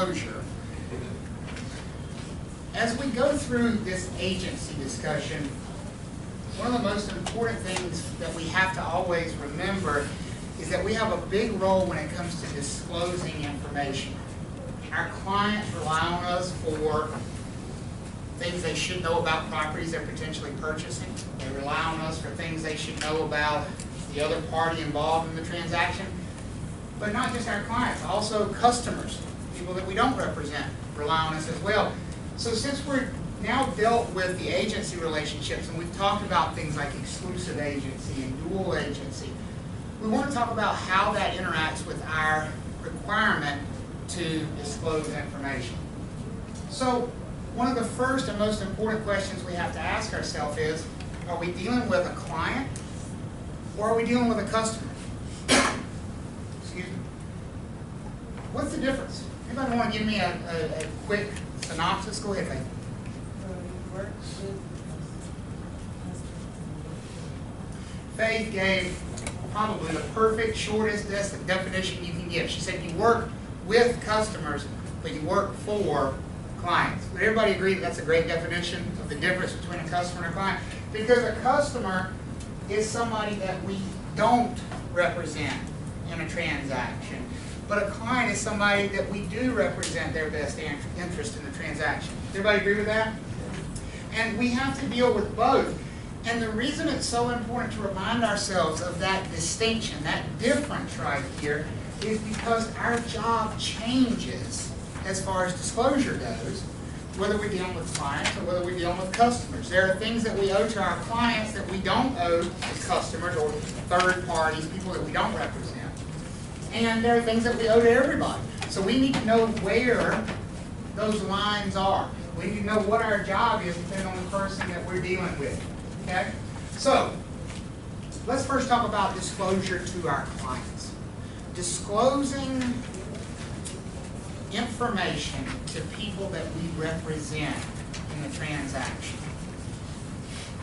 disclosure, as we go through this agency discussion, one of the most important things that we have to always remember is that we have a big role when it comes to disclosing information. Our clients rely on us for things they should know about properties they're potentially purchasing. They rely on us for things they should know about the other party involved in the transaction. But not just our clients, also customers, people that we don't represent, rely on us as well. So since we're now dealt with the agency relationships, and we've talked about things like exclusive agency and dual agency, we want to talk about how that interacts with our requirement to disclose information. So one of the first and most important questions we have to ask ourselves is, are we dealing with a client or are we dealing with a customer? Excuse me. What's the difference? Anybody want to give me a quick synopsis? Go ahead, Faith. Faith gave probably the perfect, shortest definition you can give. She said you work with customers, but you work for clients. Would everybody agree that that's a great definition of the difference between a customer and a client? Because a customer is somebody that we don't represent in a transaction, but a client is somebody that we do represent their best interest in the transaction. Does everybody agree with that? And we have to deal with both. And the reason it's so important to remind ourselves of that distinction, that difference right here, is because our job changes as far as disclosure goes, whether we're dealing with clients or whether we're dealing with customers. There are things that we owe to our clients that we don't owe as customers or third parties, people that we don't represent. And there are things that we owe to everybody. So we need to know where those lines are. We need to know what our job is depending on the person that we're dealing with. Okay? So, let's first talk about disclosure to our clients. Disclosing information to people that we represent in the transaction.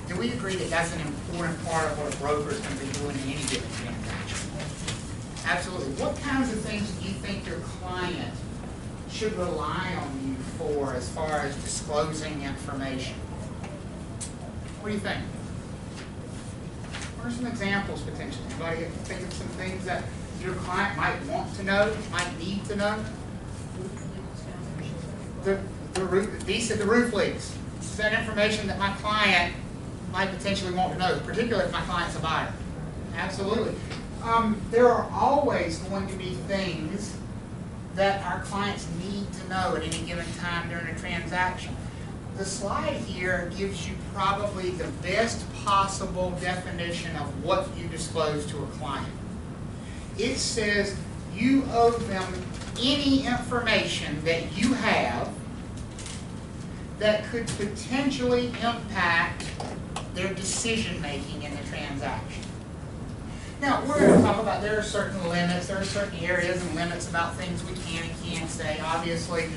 Do we agree that that's an important part of what a broker is going to be doing in any given transaction? Absolutely. What kinds of things do you think your client should rely on you for as far as disclosing information? What do you think? What are some examples potentially? Anybody think of some things that your client might want to know, might need to know? The roof leaks. Is that information that my client might potentially want to know, particularly if my client's a buyer? Absolutely. There are always going to be things that our clients need to know at any given time during a transaction. The slide here gives you probably the best possible definition of what you disclose to a client. It says you owe them any information that you have that could potentially impact their decision making in the transaction. Now, we're going to talk about there are certain limits, there are certain areas and limits about things we can and can't say. Obviously,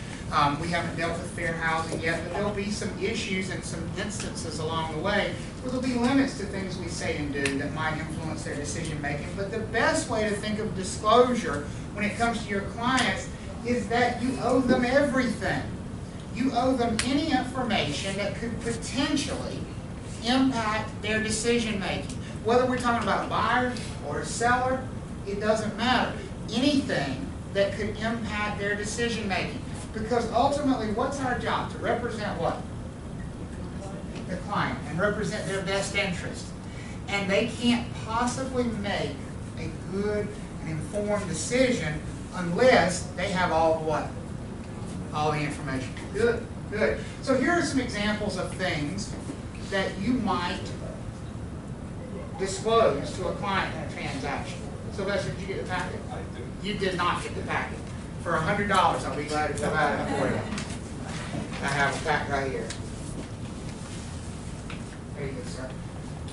we haven't dealt with fair housing yet, but there'll be some issues and some instances along the way where there'll be limits to things we say and do that might influence their decision making. But the best way to think of disclosure when it comes to your clients is that you owe them everything. You owe them any information that could potentially impact their decision making. Whether we're talking about a buyer or a seller, it doesn't matter. Anything that could impact their decision making. Because ultimately, what's our job? To represent what? The client, and represent their best interest. And they can't possibly make a good and informed decision unless they have all of what? All the information. Good, good. So here are some examples of things that you might disclose to a client in a transaction. Sylvester, did you get the packet? I did. You did not get the packet. For $100, I'll be glad to provide it for you. I have a pack right here. There you go, sir.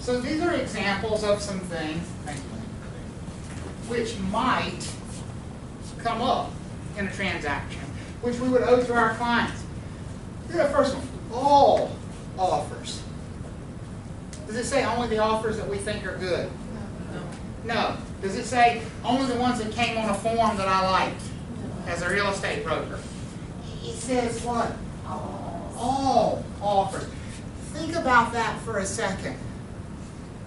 So these are examples of some things, thank you, which might come up in a transaction, which we would owe to our clients. Here's the first one. All offers. Does it say only the offers that we think are good? No. Does it say only the ones that came on a form that I liked as a real estate broker? It says what? All offers. Think about that for a second.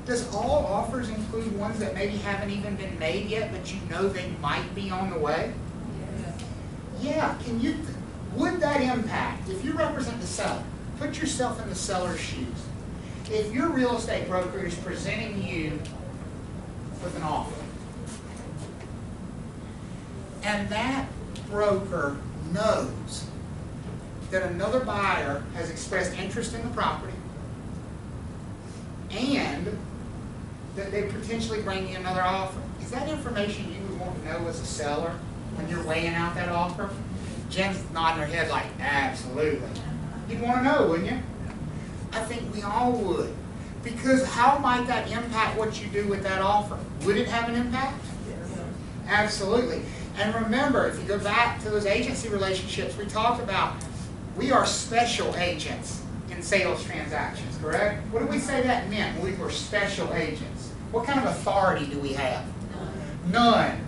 Does all offers include ones that maybe haven't even been made yet, but you know they might be on the way? Yeah. Would that impact, if you represent the seller, put yourself in the seller's shoes. If your real estate broker is presenting you with an offer, and that broker knows that another buyer has expressed interest in the property, and that they potentially bring you another offer, is that information you would want to know as a seller when you're weighing out that offer? Jen's nodding her head like, absolutely. You'd want to know, wouldn't you? I think we all would. Because how might that impact what you do with that offer? Would it have an impact? Yes. Absolutely. And remember, if you go back to those agency relationships we talked about, we are special agents in sales transactions, correct? What did we say that meant when we were special agents? What kind of authority do we have? None.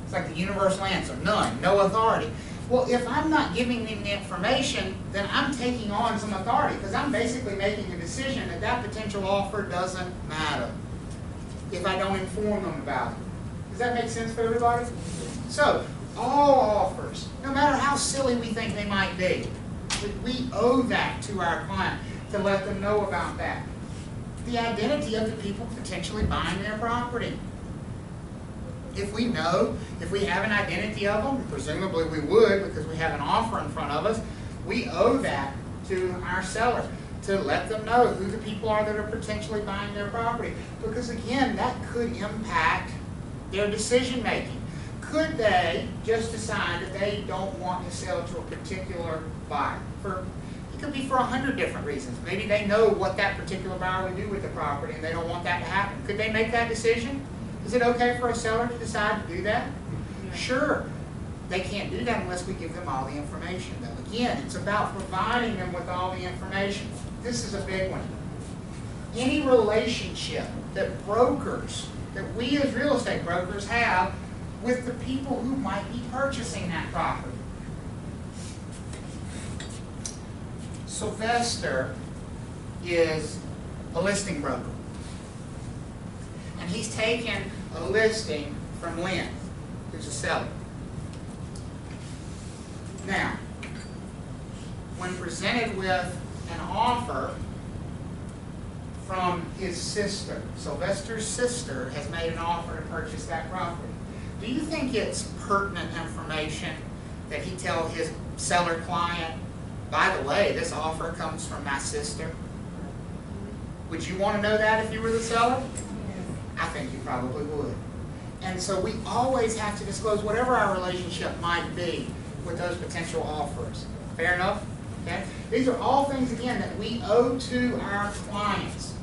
It's like the universal answer, none, no authority. Well, if I'm not giving them the information, then I'm taking on some authority because I'm basically making a decision that that potential offer doesn't matter if I don't inform them about it. Does that make sense for everybody? So, all offers, no matter how silly we think they might be, we owe that to our client to let them know about that. The identity of the people potentially buying their property. If we know, if we have an identity of them, presumably we would because we have an offer in front of us, we owe that to our seller to let them know who the people are that are potentially buying their property. Because again, that could impact their decision making. Could they just decide that they don't want to sell to a particular buyer? It could be for 100 different reasons. Maybe they know what that particular buyer would do with the property and they don't want that to happen. Could they make that decision? Is it okay for a seller to decide to do that? Sure. They can't do that unless we give them all the information, though. Again, it's about providing them with all the information. This is a big one. Any relationship that brokers, that we as real estate brokers have with the people who might be purchasing that property. Sylvester is a listing broker. And he's taken a listing from Lynn, who's a seller. Now, when presented with an offer from his sister, Sylvester's sister has made an offer to purchase that property. Do you think it's pertinent information that he tell his seller client, by the way, this offer comes from my sister? Would you want to know that if you were the seller? I think you probably would. And so we always have to disclose whatever our relationship might be with those potential offers. Fair enough? Okay? These are all things, again, that we owe to our clients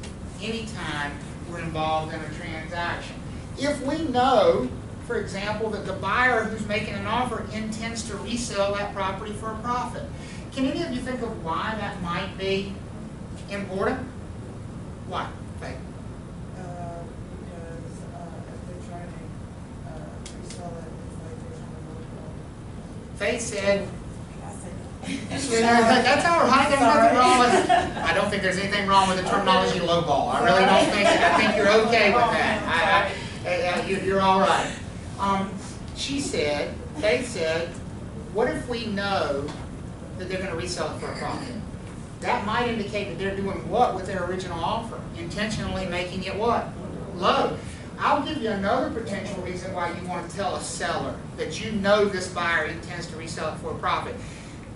anytime we're involved in a transaction. If we know, for example, that the buyer who's making an offer intends to resell that property for a profit, can any of you think of why that might be important? Why? Faith? Because if they're trying to resell it, it's like they're trying to Faith said, yeah, that's all right. There's nothing wrong with it. I don't think there's anything wrong with the terminology lowball. I really don't think. I think you're okay with that. You're all right. She said, Faith said, what if we know that they're going to resell it for a profit? That might indicate that they're doing what with their original offer? Intentionally making it what? Low. I'll give you another potential reason why you want to tell a seller that you know this buyer intends to resell it for a profit.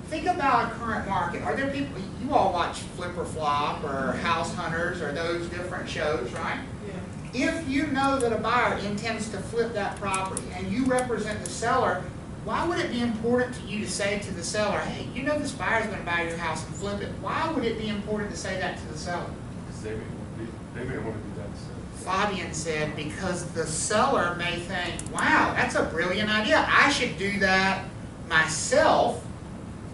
Think about our current market. Are there people, you all watch Flip or Flop or House Hunters or those different shows, right? Yeah. If you know that a buyer intends to flip that property and you represent the seller, why would it be important to you to say to the seller, hey, you know this buyer is going to buy your house and flip it. Why would it be important to say that to the seller? Because they may want to do that. So. Fabian said, because the seller may think, wow, that's a brilliant idea. I should do that myself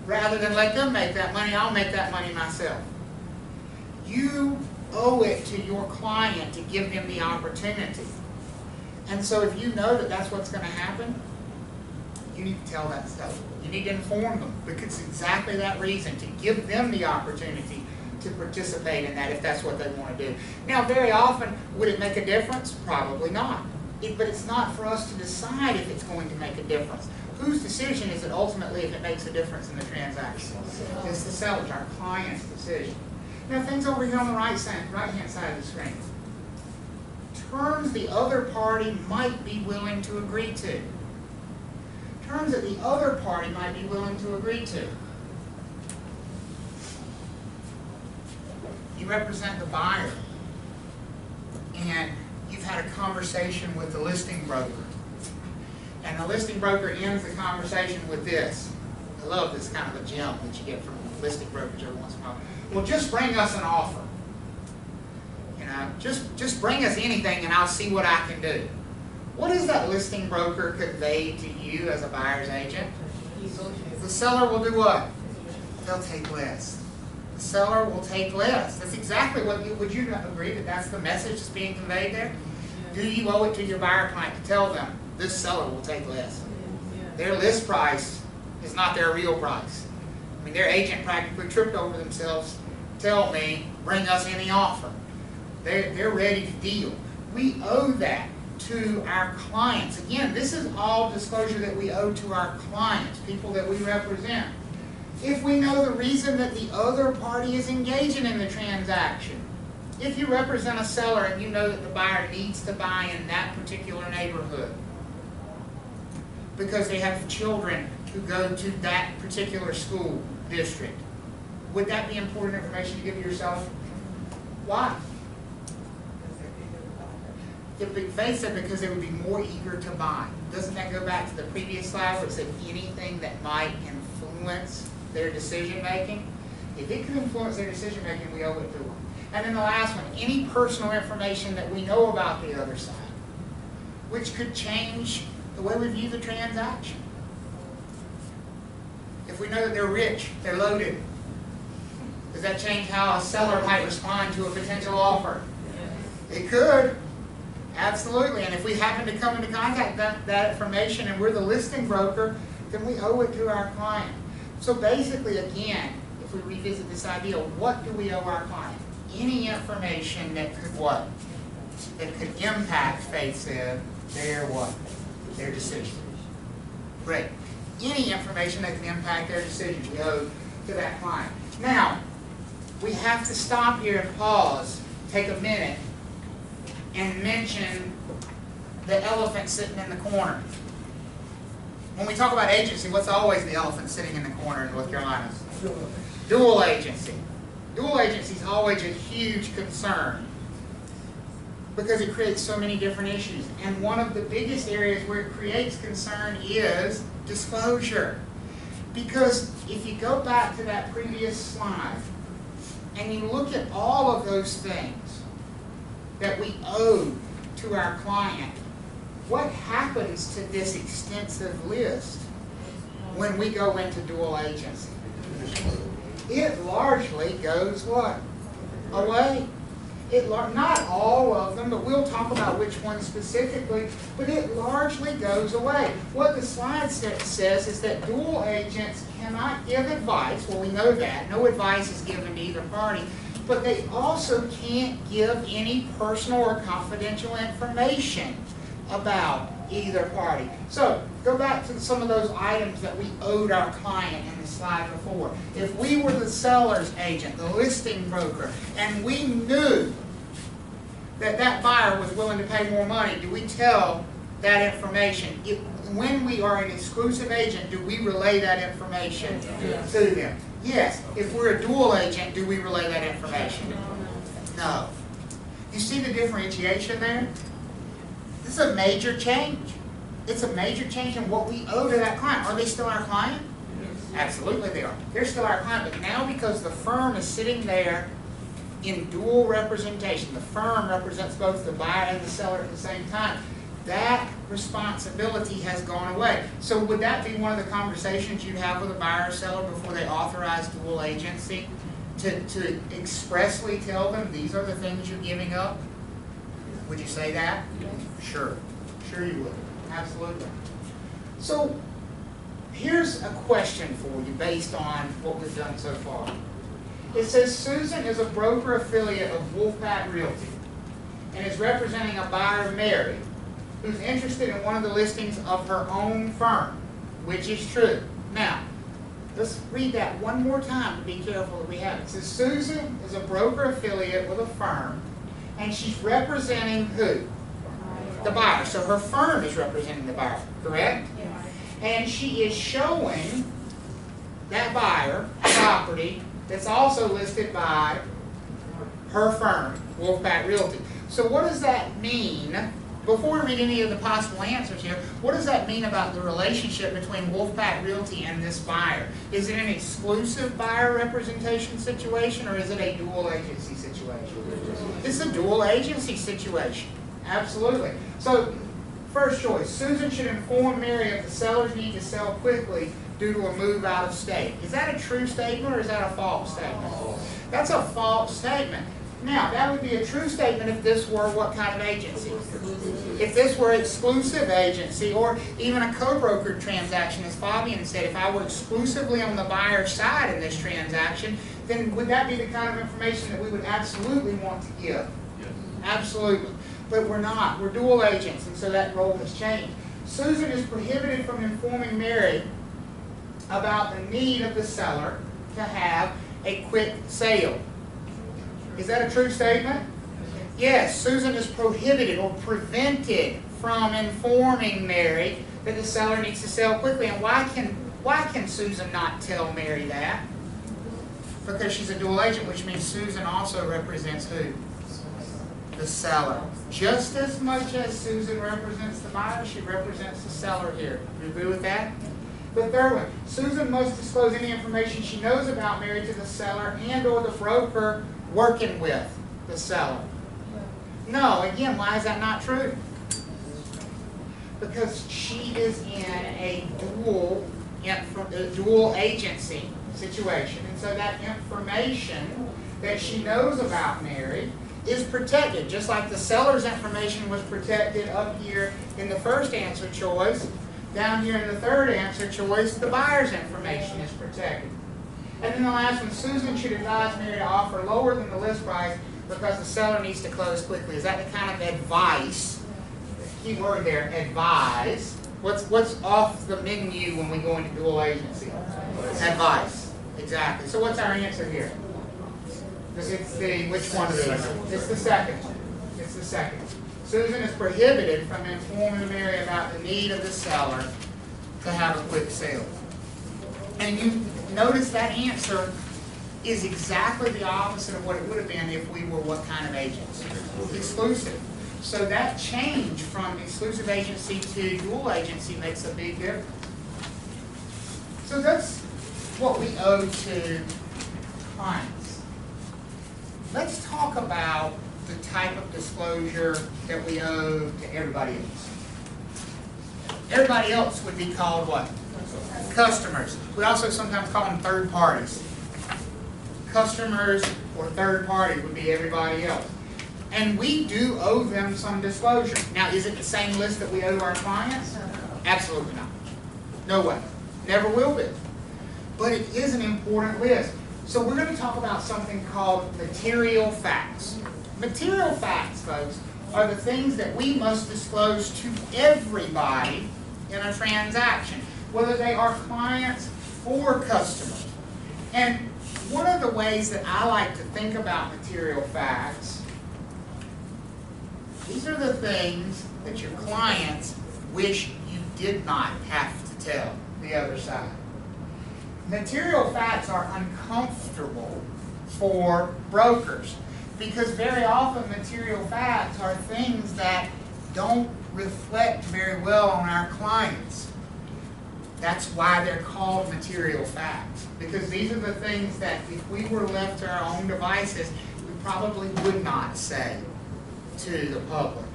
rather than let them make that money. I'll make that money myself. You owe it to your client to give them the opportunity. And so if you know that that's what's going to happen, You need to tell that seller. You need to inform them, because it's exactly that reason, to give them the opportunity to participate in that if that's what they want to do. Now, very often, would it make a difference? Probably not. But it's not for us to decide if it's going to make a difference. Whose decision is it ultimately if it makes a difference in the transaction? It's the seller's, our client's decision. Now, things over here on the right-hand side of the screen. Terms the other party might be willing to agree to. Terms that the other party might be willing to agree to. You represent the buyer, and you've had a conversation with the listing broker. And the listing broker ends the conversation with this. I love this kind of a gem that you get from listing brokers every once in a while. Well, just bring us an offer. You know, just bring us anything and I'll see what I can do. What does that listing broker convey to you as a buyer's agent? The seller will do what? They'll take less. The seller will take less. That's exactly what would you agree that that's the message that's being conveyed there? Do you owe it to your buyer client to tell them this seller will take less? Their list price is not their real price. I mean, their agent practically tripped over themselves. Tell me, bring us any offer. They're ready to deal. We owe that to our clients. Again, this is all disclosure that we owe to our clients, people that we represent. If we know the reason that the other party is engaging in the transaction, if you represent a seller and you know that the buyer needs to buy in that particular neighborhood because they have children who go to that particular school district, would that be important information to give yourself? Why? The big face said because they would be more eager to buy. Doesn't that go back to the previous slide where it said anything that might influence their decision making? If it could influence their decision making, we owe it to them. And then the last one, any personal information that we know about the other side, which could change the way we view the transaction. If we know that they're rich, they're loaded, does that change how a seller might respond to a potential offer? It could. Absolutely. And if we happen to come into contact with that information and we're the listing broker, then we owe it to our client. So basically, again, if we revisit this idea, what do we owe our client? Any information that could what? That could impact, Faith said, their what? Their decision. Great. Any information that can impact their decision we owe to that client. Now, we have to stop here and pause, take a minute, and mention the elephant sitting in the corner. When we talk about agency, what's always the elephant sitting in the corner in North Carolina? Dual agency. Dual agency is always a huge concern because it creates so many different issues. And one of the biggest areas where it creates concern is disclosure. Because if you go back to that previous slide and you look at all of those things that we owe to our client, what happens to this extensive list when we go into dual agency? It largely goes what? Away. Not all of them, but we'll talk about which ones specifically, but it largely goes away. What the slide says is that dual agents cannot give advice. Well, we know that. No advice is given to either party. But they also can't give any personal or confidential information about either party. So, go back to some of those items that we owed our client in the slide before. If we were the seller's agent, the listing broker, and we knew that that buyer was willing to pay more money, do we tell that information? When we are an exclusive agent, do we relay that information to them? Yes. If we're a dual agent, do we relay that information? No. You see the differentiation there? This is a major change. It's a major change in what we owe to that client. Are they still our client? Absolutely they are. They're still our client, but now because the firm is sitting there in dual representation, the firm represents both the buyer and the seller at the same time, that responsibility has gone away. So would that be one of the conversations you'd have with a buyer or seller before they authorize dual agency? To expressly tell them these are the things you're giving up? Would you say that? Sure. Sure you would. Absolutely. So Here's a question for you based on what we've done so far. It says Susan is a broker affiliate of Wolfpack Realty and is representing a buyer, Mary, who's interested in one of the listings of her own firm, which is true. Now, let's read that one more time to be careful that we have it. It says Susan is a broker affiliate with a firm and she's representing who? The buyer. So her firm is representing the buyer, correct? And she is showing that buyer property that's also listed by her firm, Wolfpack Realty. So what does that mean? Before we read any of the possible answers here, what does that mean about the relationship between Wolfpack Realty and this buyer? Is it an exclusive buyer representation situation or is it a dual agency situation? It's a dual agency situation, absolutely. So, first choice, Susan should inform Mary of the seller's need to sell quickly due to a move out of state. Is that a true statement or is that a false statement? That's a false statement. Now, that would be a true statement if this were what kind of agency? If this were exclusive agency or even a co-brokered transaction, as Fabian said, if I were exclusively on the buyer's side in this transaction, then would that be the kind of information that we would absolutely want to give? Yes. Absolutely. But we're not. We're dual agents, and so that role has changed. Susan is prohibited from informing Mary about the need of the seller to have a quick sale. Is that a true statement? Yes, Susan is prohibited or prevented from informing Mary that the seller needs to sell quickly. And why can Susan not tell Mary that? Because she's a dual agent, which means Susan also represents who? The seller. Just as much as Susan represents the buyer, she represents the seller here. You agree with that? The third one, Susan must disclose any information she knows about Mary to the seller and or the broker working with the seller. No, again, why is that not true? Because she is in a dual agency situation, and so that information that she knows about Mary is protected, just like the seller's information was protected up here in the first answer choice. Down here in the third answer choice, the buyer's information is protected. And then the last one, Susan should advise Mary to offer lower than the list price because the seller needs to close quickly. Is that the kind of advice? The key word there, advise. What's off the menu when we go into dual agency? Advice. Exactly. So what's our answer here? It's the, which one of these? It's the second one. It's the second. Susan is prohibited from informing Mary about the need of the seller to have a quick sale. And you notice that answer is exactly the opposite of what it would have been if we were what kind of agents? Exclusive. So that change from exclusive agency to dual agency makes a big difference. So that's what we owe to clients. Let's talk about the type of disclosure that we owe to everybody else. Everybody else would be called what? Customers. We also sometimes call them third parties. Customers or third party would be everybody else. And we do owe them some disclosure. Now, is it the same list that we owe to our clients? Absolutely not. No way. Never will be. But it is an important list. So we're going to talk about something called material facts. Material facts, folks, are the things that we must disclose to everybody in a transaction, whether they are clients or customers. And one of the ways that I like to think about material facts, these are the things that your clients wish you did not have to tell the other side. Material facts are uncomfortable for brokers because very often material facts are things that don't reflect very well on our clients. That's why they're called material facts, because these are the things that if we were left to our own devices, we probably would not say to the public.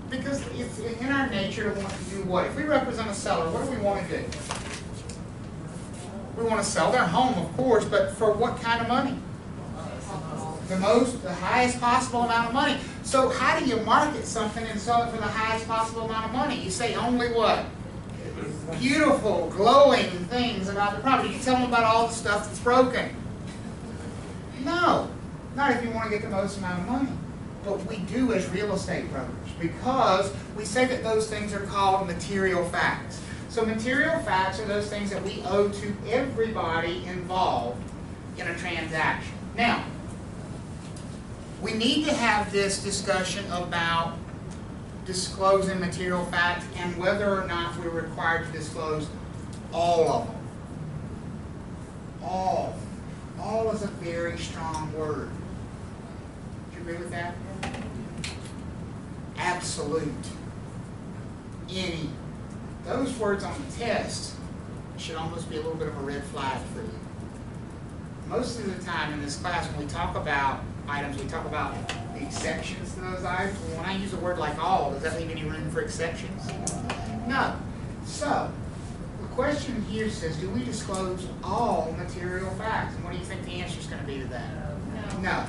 Because it's in our nature to want to do what? If we represent a seller, what do we want to do? We want to sell their home, of course, but for what kind of money? The highest possible amount of money. So how do you market something and sell it for the highest possible amount of money? You say only what? beautiful, glowing things about the property. You can tell them about all the stuff that's broken. No, not if you want to get the most amount of money. But we do as real estate brokers, because we say that those things are called material facts. So material facts are those things that we owe to everybody involved in a transaction. Now, we need to have this discussion about disclosing material facts and whether or not we're required to disclose all of them. All. All is a very strong word. Do you agree with that? Absolute. Any. Those words on the test should almost be a little bit of a red flag for you. Most of the time in this class, when we talk about items, we talk about the exceptions to those items. When I use a word like all, does that leave any room for exceptions? No. So, the question here says, do we disclose all material facts? And what do you think the answer is going to be to that? No.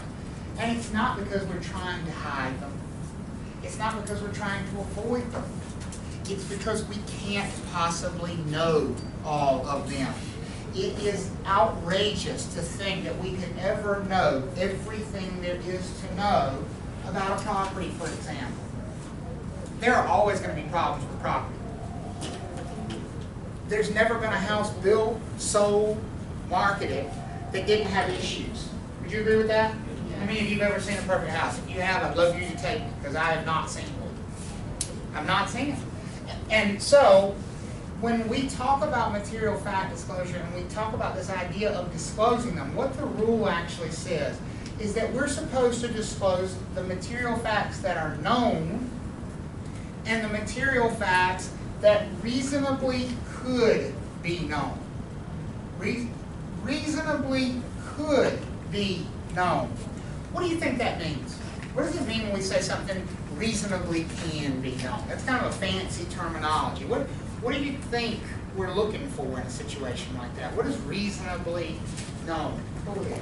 And it's not because we're trying to hide them. It's not because we're trying to avoid them. It's because we can't possibly know all of them. It is outrageous to think that we could ever know everything there is to know about a property, for example. There are always going to be problems with property. There's never been a house built, sold, marketed that didn't have issues. Would you agree with that? How many of you have ever seen a perfect house? If you have, I'd love you to take it, because I have not seen one. I've not seen it. And so, when we talk about material fact disclosure and we talk about this idea of disclosing them, what the rule actually says is that we're supposed to disclose the material facts that are known and the material facts that reasonably could be known. Reasonably could be known. What do you think that means? What does it mean when we say something reasonably can be known? That's kind of a fancy terminology. What do you think we're looking for in a situation like that? What is reasonably known? Go ahead.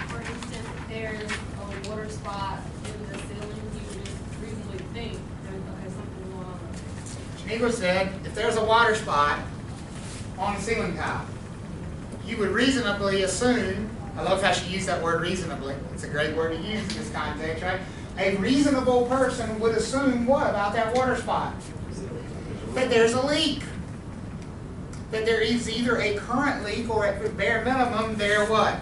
For instance, if there's a water spot in the ceiling, you just reasonably think there's something going on there. Shaniqua said, if there's a water spot on the ceiling tile, you would reasonably assume, I love how she used that word reasonably. It's a great word to use in this context, right? A reasonable person would assume what about that water spot? That there's a leak. That there is either a current leak or at the bare minimum there what?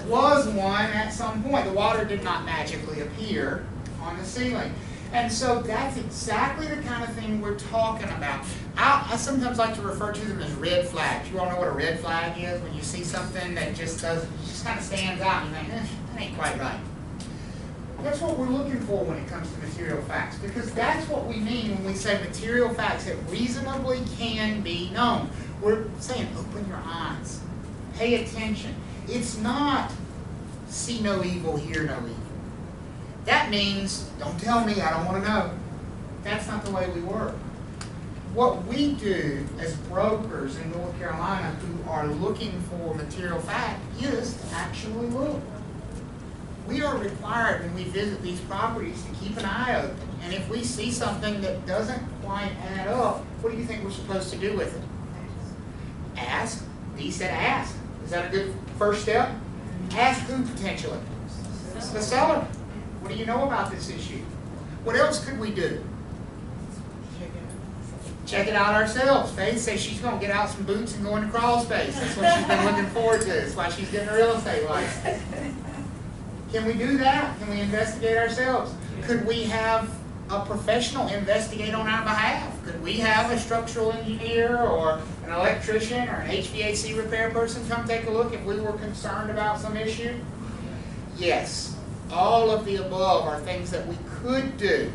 Was one at some point. The water did not magically appear on the ceiling. And so that's exactly the kind of thing we're talking about. I sometimes like to refer to them as red flags. You all know what a red flag is? When you see something that just kind of stands out and you think, that ain't quite right. That's what we're looking for when it comes to material facts, because that's what we mean when we say material facts that reasonably can be known. We're saying open your eyes, pay attention. It's not see no evil, hear no evil. That means don't tell me, I don't want to know. That's not the way we work. What we do as brokers in North Carolina who are looking for material fact is to actually look. We are required when we visit these properties to keep an eye open. And if we see something that doesn't quite add up, what do you think we're supposed to do with it? Ask. Dee said ask. Is that a good first step? Ask who potentially? The seller. What do you know about this issue? What else could we do? Check it out ourselves. Faith says she's going to get out some boots and go into crawl space. That's what she's been looking forward to. That's why she's getting a real estate license. Can we do that? Can we investigate ourselves? Could we have a professional investigate on our behalf? Could we have a structural engineer or an electrician or an HVAC repair person come take a look if we were concerned about some issue? Yes. All of the above are things that we could do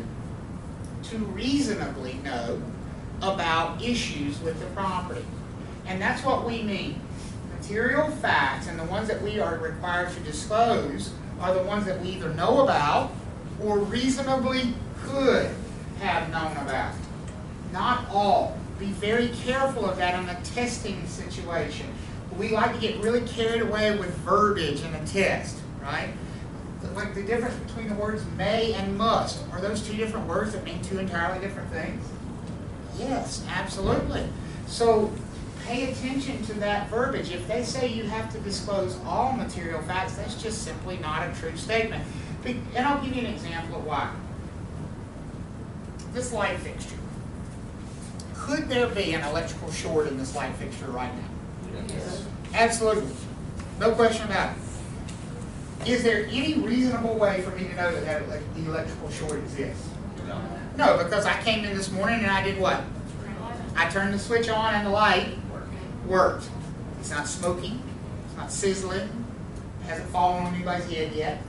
to reasonably know about issues with the property. And that's what we mean. Material facts, and the ones that we are required to disclose, are the ones that we either know about or reasonably could have known about. Not all. Be very careful of that in a testing situation. We like to get really carried away with verbiage in a test, right? Like the difference between the words may and must. Are those two different words that mean two entirely different things? Yes, absolutely. So pay attention to that verbiage. If they say you have to disclose all material facts, that's just simply not a true statement. And I'll give you an example of why. This light fixture. Could there be an electrical short in this light fixture right now? Yes. Absolutely. No question about it. Is there any reasonable way for me to know that the electrical short exists? No, because I came in this morning and I did what? I turned the switch on and the light worked. It's not smoking. It's not sizzling. It hasn't fallen on anybody's head yet.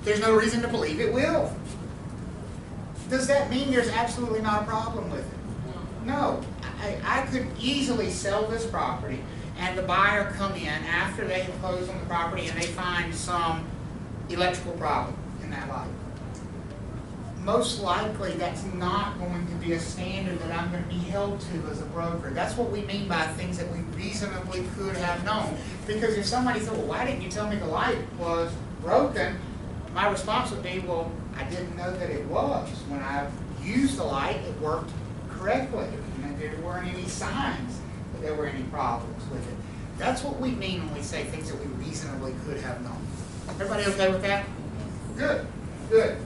There's no reason to believe it will. Does that mean there's absolutely not a problem with it? No. I could easily sell this property and the buyer come in after they have closed on the property and they find some electrical problem in that light. Most likely that's not going to be a standard that I'm going to be held to as a broker. That's what we mean by things that we reasonably could have known. Because if somebody said, well, why didn't you tell me the light was broken? My response would be, well, I didn't know that it was. When I used the light, it worked correctly. And there weren't any signs that there were any problems with it. That's what we mean when we say things that we reasonably could have known. Everybody okay with that? Good, good.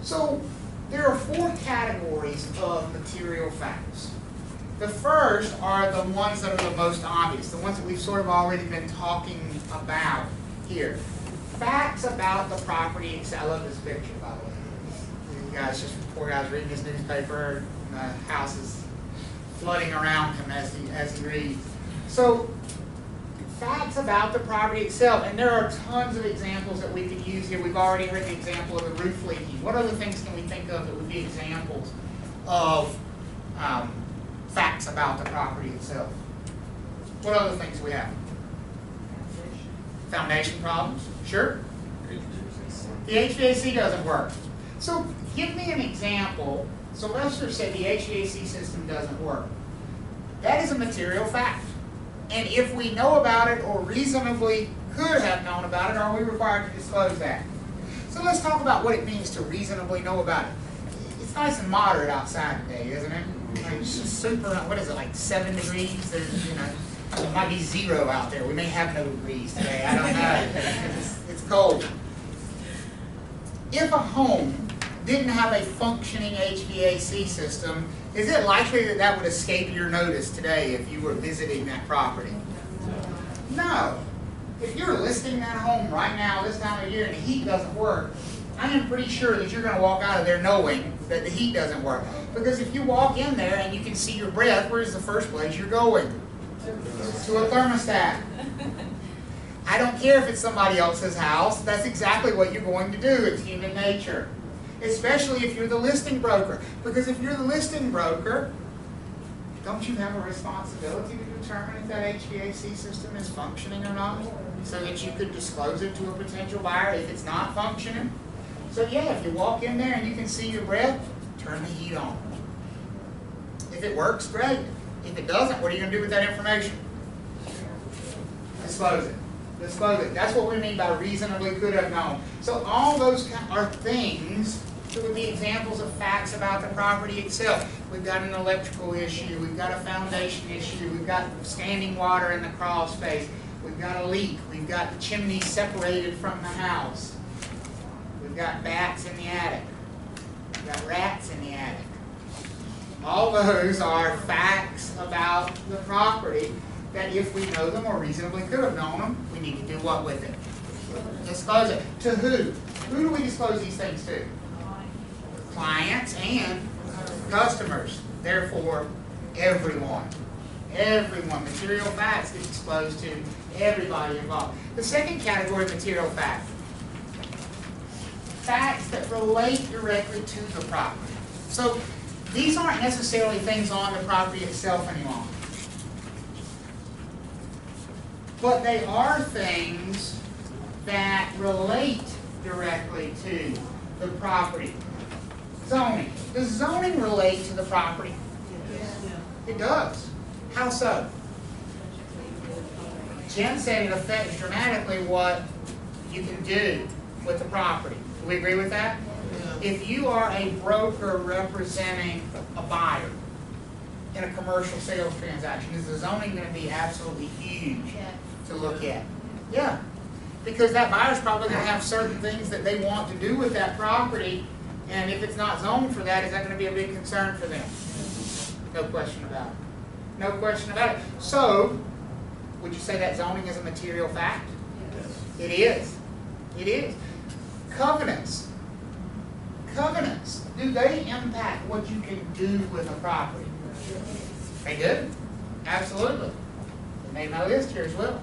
So there are 4 categories of material facts. The first are the ones that are the most obvious, the ones that we've sort of already been talking about here. Facts about the property. I love this picture, by the way. You guys, just poor guy's reading his newspaper, and the house is flooding around him as he reads. So, facts about the property itself, and there are tons of examples that we could use here. We've already heard the example of the roof leaking. What other things can we think of that would be examples of facts about the property itself? What other things do we have? Foundation problems? Sure. The HVAC doesn't work. So give me an example. So Lester said the HVAC system doesn't work. That is a material fact. And if we know about it or reasonably could have known about it, are we required to disclose that? So let's talk about what it means to reasonably know about it. It's nice and moderate outside today, isn't it? Like, it's just super, what is it, like 7 degrees? There's, it might be 0 out there. We may have no degrees today. I don't know. It's cold. If a home didn't have a functioning HVAC system, is it likely that that would escape your notice today if you were visiting that property? No. If you're listing that home right now, this time of year, and the heat doesn't work, I am pretty sure that you're going to walk out of there knowing that the heat doesn't work. Because if you walk in there and you can see your breath, where's the first place you're going? To a thermostat. I don't care if it's somebody else's house. That's exactly what you're going to do. It's human nature. Especially if you're the listing broker. Because if you're the listing broker, don't you have a responsibility to determine if that HVAC system is functioning or not? So that you could disclose it to a potential buyer if it's not functioning? So yeah, if you walk in there and you can see your breath, turn the heat on. If it works, great. If it doesn't, what are you going to do with that information? Disclose it. Disclose it. That's what we mean by reasonably could have known. So all those are things that would be examples of facts about the property itself. We've got an electrical issue. We've got a foundation issue. We've got standing water in the crawl space. We've got a leak. We've got the chimney separated from the house. We've got bats in the attic. We've got rats in the attic. All those are facts about the property that if we know them or reasonably could have known them, we need to do what with it? Disclose it. To who? Who do we disclose these things to? Clients and customers. Therefore, everyone. Everyone. Material facts get disclosed to everybody involved. The second category of material fact. Facts that relate directly to the property. So, these aren't necessarily things on the property itself anymore. But they are things that relate directly to the property. Zoning. Does zoning relate to the property? It does. How so? Jen said it affects dramatically what you can do with the property. Do we agree with that? If you are a broker representing a buyer in a commercial sales transaction? Is the zoning going to be absolutely huge Yeah. to look at? Yeah, because that buyer's probably going to have certain things that they want to do with that property, and if it's not zoned for that, is that going to be a big concern for them? No question about it. No question about it. So, would you say that zoning is a material fact? Yes. It is. It is. Covenants. Covenants. Do they impact what you can do with a property? They do. Absolutely. They made my list here as well.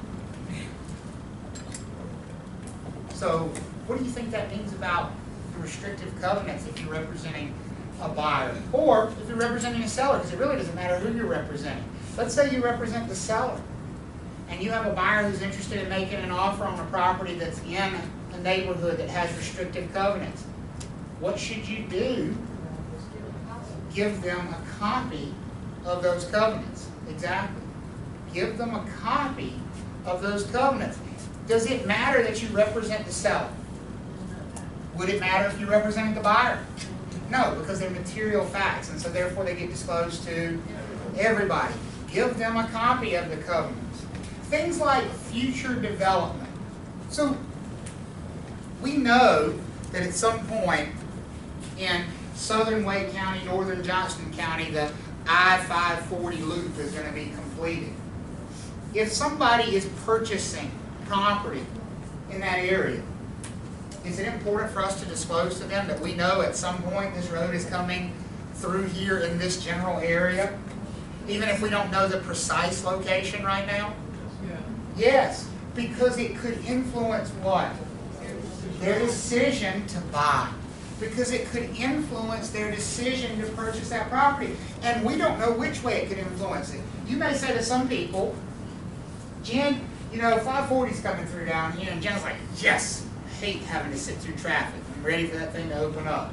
So, what do you think that means about the restrictive covenants if you're representing a buyer? Or if you're representing a seller, because it really doesn't matter who you're representing. Let's say you represent the seller, and you have a buyer who's interested in making an offer on a property that's in a neighborhood that has restrictive covenants. What should you do? Give them a copy of those covenants. Exactly. Give them a copy of those covenants. Does it matter that you represent the seller? Would it matter if you represented the buyer? No, because they're material facts, and so therefore they get disclosed to everybody. Give them a copy of the covenants. Things like future development. So we know that at some point in southern Wake County, northern Johnston County, the I-540 loop is going to be completed. If somebody is purchasing property in that area, is it important for us to disclose to them that we know at some point this road is coming through here in this general area, even if we don't know the precise location right now? Yeah. Yes, because it could influence what? Their decision to buy. Because it could influence their decision to purchase that property. And we don't know which way it could influence it. You may say to some people, Jen, you know, 540's coming through down here, and Jen's like, yes, I hate having to sit through traffic. I'm ready for that thing to open up.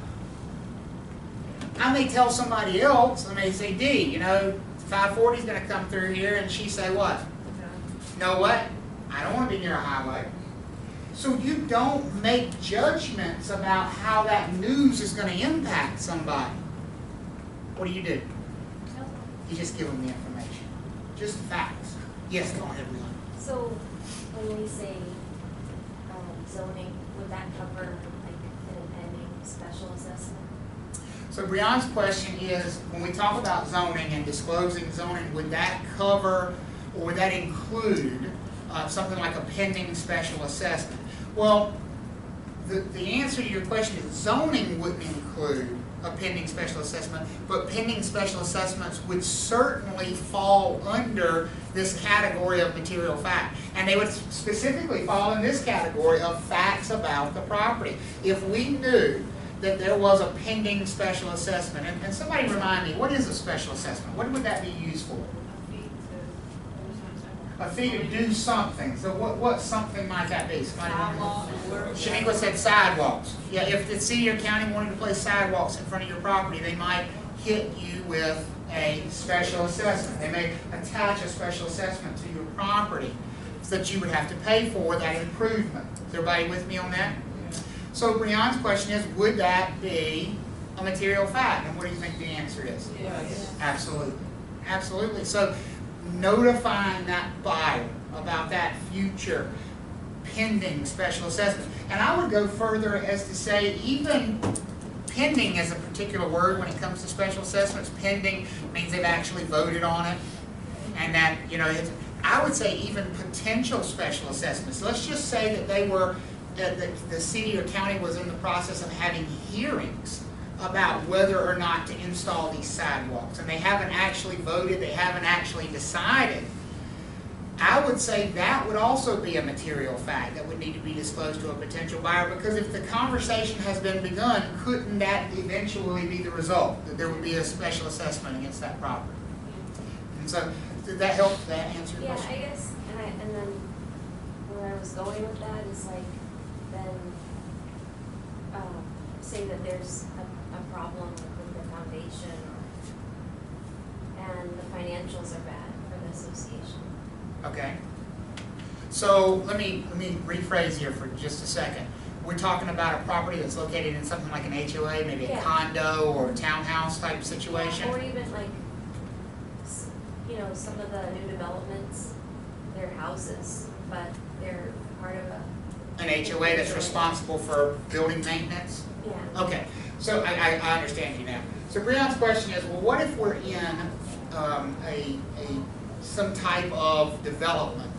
I may tell somebody else, I may say, D, you know, 540's going to come through here, and she say what? You know what? I don't want to be near a highway. So you don't make judgments about how that news is going to impact somebody. What do? You just give them the information. Just the facts. Yes, go ahead, Leon. So when we say zoning, would that cover like an impending special assessment? So Brian's question is, when we talk about zoning and disclosing zoning, would that cover or would that include something like a pending special assessment? Well, the answer to your question is zoning wouldn't include a pending special assessment, but pending special assessments would certainly fall under this category of material fact. And they would specifically fall in this category of facts about the property. If we knew that there was a pending special assessment, and somebody remind me, what is a special assessment? What would that be used for? A fee to do something. So what something might that be? Shaniqua said sidewalks. Yeah, if the city or county wanted to place sidewalks in front of your property, they might hit you with a special assessment. They may attach a special assessment to your property so that you would have to pay for that improvement. Is everybody with me on that? So Brian's question is, would that be a material fact? And what do you think the answer is? Yes. Absolutely. Absolutely. So notifying that buyer about that future pending special assessment. And I would go further as to say even pending is a particular word when it comes to special assessments. Pending means they've actually voted on it. And that, you know, I would say even potential special assessments. Let's just say that they were, the city or county was in the process of having hearings about whether or not to install these sidewalks. And they haven't actually voted, they haven't actually decided. I would say that would also be a material fact that would need to be disclosed to a potential buyer, because if the conversation has been begun, couldn't that eventually be the result? That there would be a special assessment against that property? And so, did that help that answer your question? Yeah, I guess, and then where I was going with that is like, then say that there's a problem with the foundation and the financials are bad for the association. Okay. So let me rephrase here for just a second. we're talking about a property that's located in something like an HOA, maybe a Yeah. condo or townhouse type situation. Or even like, you know, some of the new developments, they're houses, but they're part of a. An HOA that's responsible for building maintenance? Yeah. Okay, so I understand you now. So Breon's question is, well, what if we're in some type of development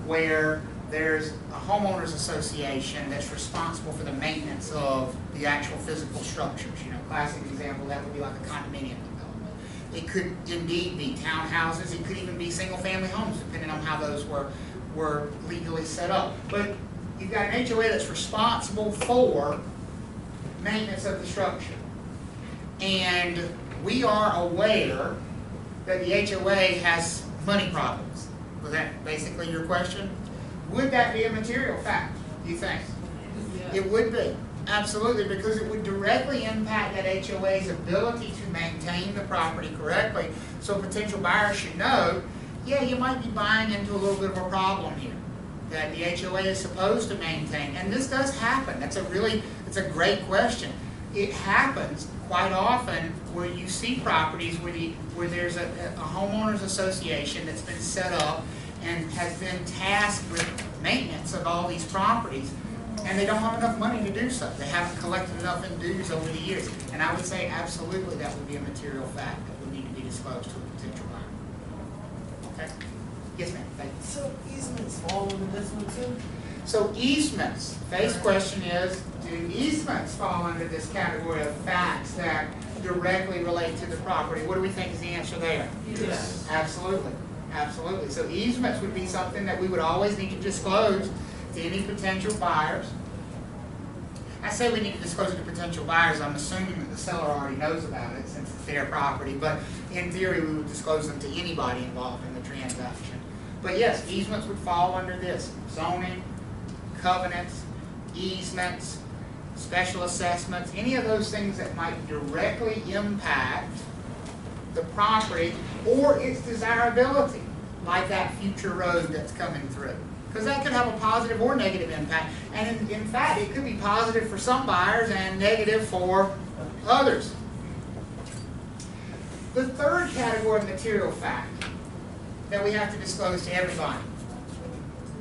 where there's a homeowners association that's responsible for the maintenance of the actual physical structures? You know, classic example, that would be like a condominium development. It could indeed be townhouses, it could even be single-family homes, depending on how those were legally set up. But you've got an HOA that's responsible for maintenance of the structure. And we are aware that the HOA has money problems. Was that basically your question? Would that be a material fact, do you think? It would be, absolutely, because it would directly impact that HOA's ability to maintain the property correctly. So potential buyers should know, yeah, you might be buying into a little bit of a problem here that the HOA is supposed to maintain. And this does happen. It's a great question. It happens quite often where you see properties where there's a homeowners association that's been set up and has been tasked with maintenance of all these properties, and they don't have enough money to do so. They haven't collected enough in dues over the years. And I would say absolutely that would be a material fact that would need to be disclosed to a potential buyer. Okay? Yes, ma'am. Thank you. So easements fall into this one too? So easements, Faye's question is, do easements fall under this category of facts that directly relate to the property? What do we think is the answer there? Yes. Absolutely, absolutely. So easements would be something that we would always need to disclose to any potential buyers. I say we need to disclose it to potential buyers, I'm assuming that the seller already knows about it since it's their property, but in theory we would disclose them to anybody involved in the transaction. But yes, easements would fall under this: zoning, covenants, easements, special assessments, any of those things that might directly impact the property or its desirability, like that future road that's coming through. Because that could have a positive or negative impact. And in fact, it could be positive for some buyers and negative for others. The third category of material fact that we have to disclose to everybody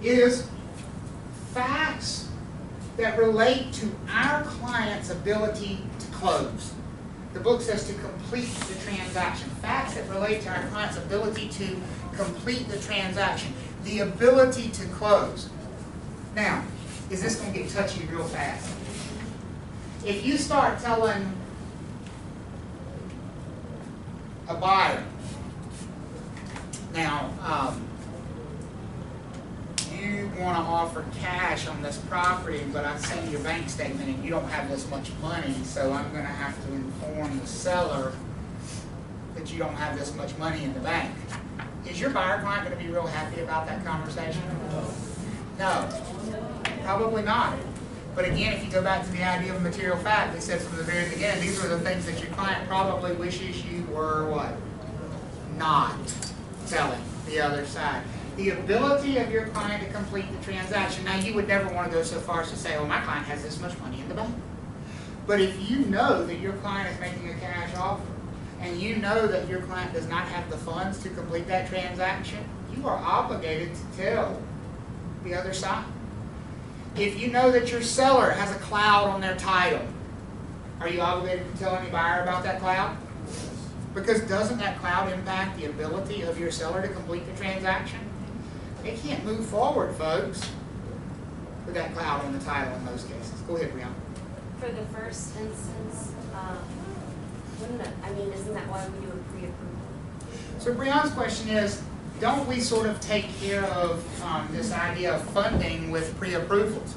is facts that relate to our client's ability to close. The book says to complete the transaction. Facts that relate to our client's ability to complete the transaction. The ability to close. Now, is this going to get touchy real fast? If you start telling a buyer, now, you want to offer cash on this property, but I've seen your bank statement and you don't have this much money, so I'm going to have to inform the seller that you don't have this much money in the bank. Is your buyer client going to be real happy about that conversation? No, probably not. But again, if you go back to the idea of material fact, we said from the very beginning, these are the things that your client probably wishes you were what? Not telling the other side. The ability of your client to complete the transaction. Now, you would never want to go so far as to say, oh, my client has this much money in the bank. But if you know that your client is making a cash offer, and you know that your client does not have the funds to complete that transaction, you are obligated to tell the other side. If you know that your seller has a cloud on their title, are you obligated to tell any buyer about that cloud? Because doesn't that cloud impact the ability of your seller to complete the transaction? They can't move forward, folks, with that cloud on the title in most cases. Go ahead, Brianna. For the first instance, isn't that why we do a pre-approval? So Brianna's question is, don't we sort of take care of this idea of funding with pre-approvals?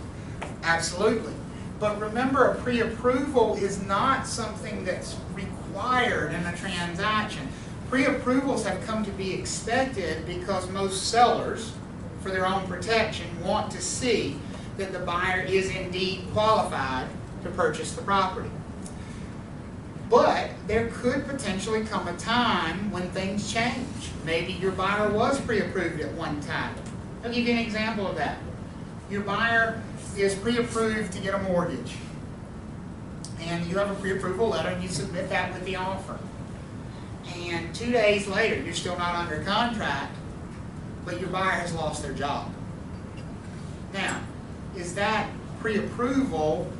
Absolutely. But remember, a pre-approval is not something that's required in a transaction. Pre-approvals have come to be expected because most sellers, for their own protection, want to see that the buyer is indeed qualified to purchase the property. But there could potentially come a time when things change. Maybe your buyer was pre-approved at one time. I'll give you an example of that. Your buyer is pre-approved to get a mortgage. And you have a pre-approval letter and you submit that with the offer. And 2 days later, you're still not under contract, but your buyer has lost their job. Now, is that pre-approval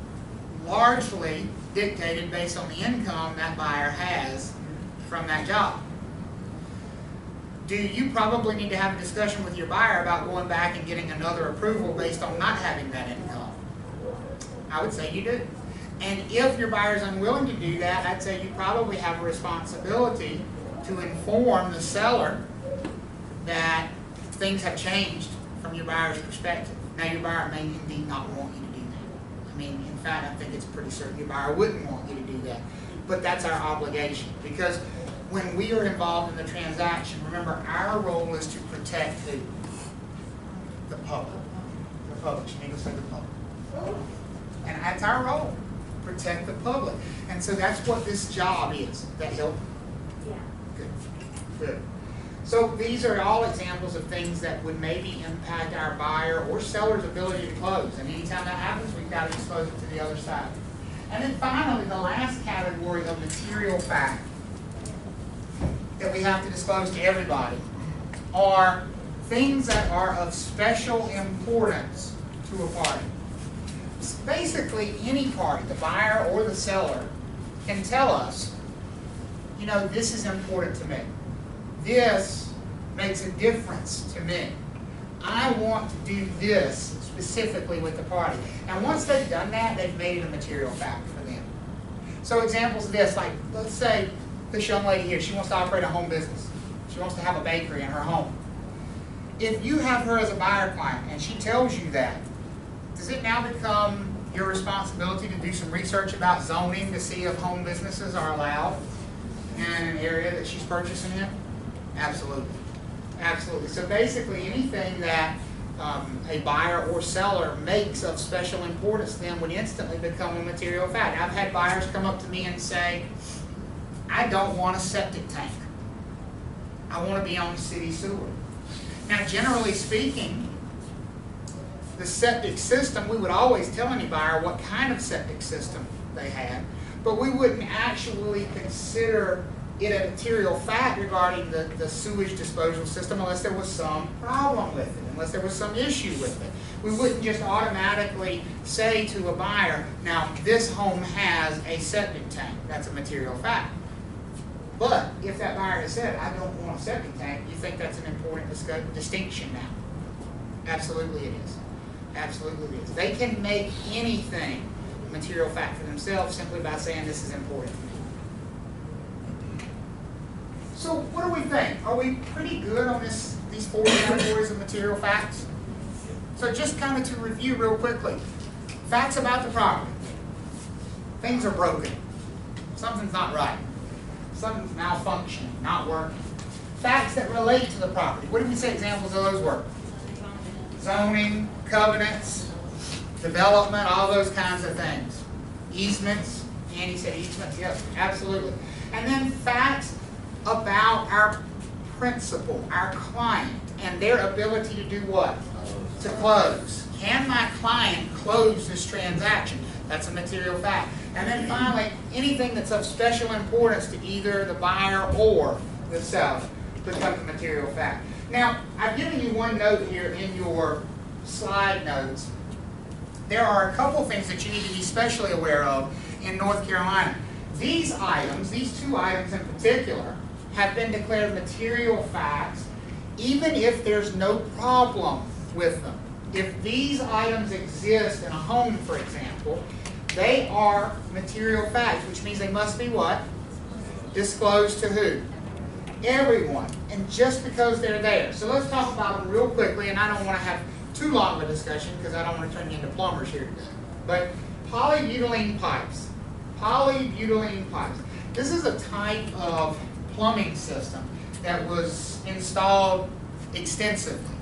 largely dictated based on the income that buyer has from that job? Do you probably need to have a discussion with your buyer about going back and getting another approval based on not having that income? I would say you do. And if your buyer is unwilling to do that, I'd say you probably have a responsibility to inform the seller that things have changed from your buyer's perspective. Now, your buyer may indeed not want you to do that. I mean, in fact, I think it's pretty certain your buyer wouldn't want you to do that. But that's our obligation, because when we are involved in the transaction, remember, our role is to protect who? The public. The public. You need to say the public. And that's our role, protect the public. And so that's what this job is. That help? Yeah. Good. Good. So these are all examples of things that would maybe impact our buyer or seller's ability to close. And anytime that happens, we've got to expose it to the other side. And then finally, the last category of material fact that we have to disclose to everybody are things that are of special importance to a party. Basically, any party, the buyer or the seller, can tell us, you know, this is important to me. This makes a difference to me. I want to do this specifically with the party. And once they've done that, they've made it a material fact for them. So examples of this, like, let's say this young lady here, she wants to operate a home business. She wants to have a bakery in her home. If you have her as a buyer client and she tells you that, does it now become your responsibility to do some research about zoning to see if home businesses are allowed in an area that she's purchasing in? Absolutely. Absolutely. So basically anything that a buyer or seller makes of special importance to them would instantly become a material fact. I've had buyers come up to me and say, I don't want a septic tank. I want to be on city sewer. Now, generally speaking, the septic system, we would always tell any buyer what kind of septic system they had, but we wouldn't actually consider it a material fact regarding the sewage disposal system unless there was some problem with it, unless there was some issue with it. We wouldn't just automatically say to a buyer, now this home has a septic tank. That's a material fact. But if that buyer has said, I don't want a septic tank, you think that's an important distinction now? Absolutely it is. Absolutely it is. They can make anything a material fact for themselves simply by saying this is important to me. So what do we think? Are we pretty good on these 4 categories of material facts? So just kind of to review real quickly. Facts about the property. Things are broken. Something's not right. Something's malfunctioning, not working. Facts that relate to the property. What did we say examples of those were? Zoning, covenants, development, all those kinds of things. Easements. Andy said easements. Yes, absolutely. And then facts about our principal, our client, and their ability to do what? To close. Can my client close this transaction? That's a material fact. And then finally, anything that's of special importance to either the buyer or the seller becomes a material fact. Now, I've given you one note here in your slide notes. There are a couple things that you need to be especially aware of in North Carolina. These items, these 2 items in particular, have been declared material facts even if there's no problem with them. If these items exist in a home, for example, they are material facts, which means they must be what? Disclosed to who? Everyone. And just because they're there. So let's talk about them real quickly, and I don't want to have too long of a discussion because I don't want to turn you into plumbers here today. But polybutylene pipes. Polybutylene pipes. This is a type of plumbing system that was installed extensively,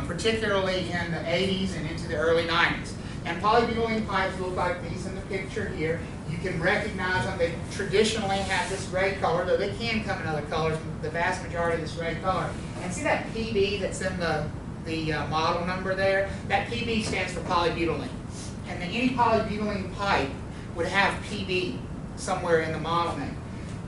particularly in the 80s and into the early 90s. And polybutylene pipes look like these in the picture here. You can recognize them. They traditionally have this gray color, though they can come in other colors, the vast majority of this gray color. And see that PB that's in the the model number there, that PB stands for polybutylene. And then any polybutylene pipe would have PB somewhere in the model name.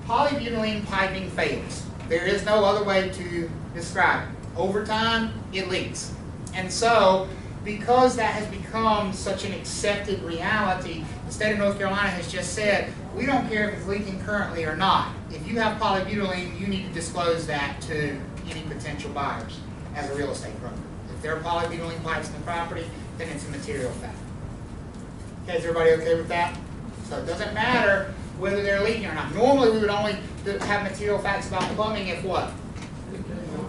Polybutylene piping fails. There is no other way to describe it. Over time, it leaks. And so, because that has become such an accepted reality, the state of North Carolina has just said, we don't care if it's leaking currently or not. If you have polybutylene, you need to disclose that to any potential buyers as a real estate broker. If there are polybutylene pipes in the property, then it's a material fact. Okay, is everybody okay with that? So it doesn't matter whether they're leaking or not. Normally, we would only have material facts about plumbing if what?